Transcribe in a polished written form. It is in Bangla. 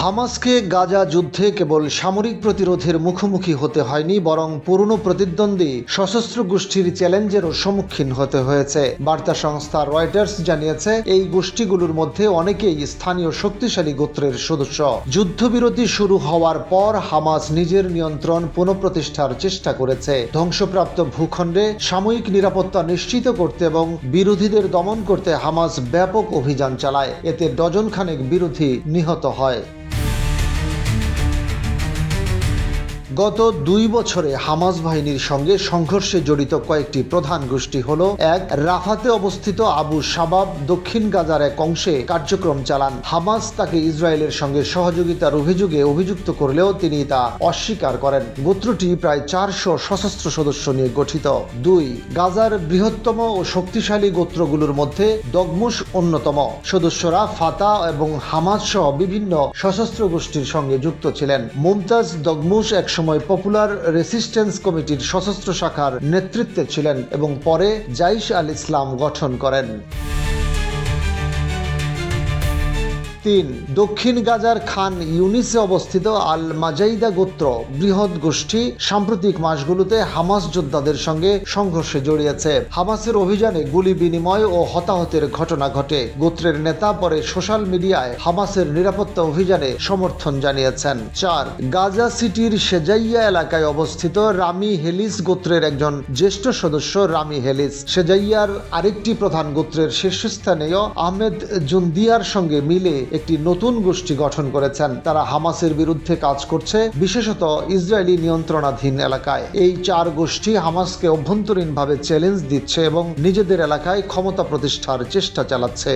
হামাসকে গাজা যুদ্ধে কেবল সামরিক প্রতিরোধের মুখোমুখি হতে হয়নি, বরং পুরনো প্রতিদ্বন্দ্বী সশস্ত্র গোষ্ঠীর চ্যালেঞ্জেরও সম্মুখীন হতে হয়েছে। বার্তা সংস্থা রয়টার্স জানিয়েছে, এই গোষ্ঠীগুলোর মধ্যে অনেকেই স্থানীয় শক্তিশালী গোত্রের সদস্য। যুদ্ধবিরতি শুরু হওয়ার পর হামাস নিজের নিয়ন্ত্রণ পুনঃপ্রতিষ্ঠার চেষ্টা করেছে। ধ্বংসপ্রাপ্ত ভূখণ্ডে সাময়িক নিরাপত্তা নিশ্চিত করতে এবং বিরোধীদের দমন করতে হামাস ব্যাপক অভিযান চালায়। এতে ডজনখানেক বিরোধী নিহত হয়। গত 2 বছরে হামাস বাহিনীর সঙ্গে সংঘর্ষে জড়িত কয়েকটি প্রধান গোষ্ঠী হল: 1. রাফাতে অবস্থিত আবু শাবাব দক্ষিণ গাজার এক অংশে কার্যক্রম চালান। হামাস তাকে ইসরায়েলের সঙ্গে সহযোগিতার অভিযোগে অভিযুক্ত করলেও তিনি তা অস্বীকার করেন। গোত্রটি প্রায় 400 সশস্ত্র সদস্য নিয়ে গঠিত। 2. গাজার বৃহত্তম ও শক্তিশালী গোত্রগুলোর মধ্যে দগমুশ অন্যতম। সদস্যরা ফাতা এবং হামাস সহ বিভিন্ন সশস্ত্র গোষ্ঠীর সঙ্গে যুক্ত ছিলেন। মুমতাজ দগমুশ একসময় পপুলার রেসিস্ট্যান্স কমিটির সশস্ত্র শাখার নেতৃত্বে ছিলেন এবং পরে জাইশ আল ইসলাম গঠন করেন। 3. দক্ষিণ গাজার খান ইউনিসে অবস্থিত আল মাজাইদা গোত্র বৃহৎ গোষ্ঠী সাম্প্রতিক মাসগুলোতে হামাস যোদ্ধাদের সঙ্গে সংঘর্ষে জড়িয়েছে। হামাসের অভিযানে গুলি বিনিময় ও হতাহতের ঘটনা ঘটে। গোত্রের নেতা পরে সোশ্যাল মিডিয়ায় হামাসের নিরাপত্তা অভিযানে সমর্থন জানিয়েছেন। 4. গাজা সিটির সেজাইয়া এলাকায় অবস্থিত রামি হেলিস গোত্রের একজন জ্যেষ্ঠ সদস্য রামি হেলিস সেজাইয়ার আরেকটি প্রধান গোত্রের শীর্ষস্থানীয় আহমেদ জুন্দিয়ার সঙ্গে মিলে একটি নতুন গোষ্ঠী গঠন করেছেন। তারা হামাসের বিরুদ্ধে কাজ করছে, বিশেষত ইসরায়েলি নিয়ন্ত্রণাধীন এলাকায়। এই 4 গোষ্ঠী হামাসকে অভ্যন্তরীণভাবে চ্যালেঞ্জ দিচ্ছে এবং নিজেদের এলাকায় ক্ষমতা প্রতিষ্ঠার চেষ্টা চালাচ্ছে।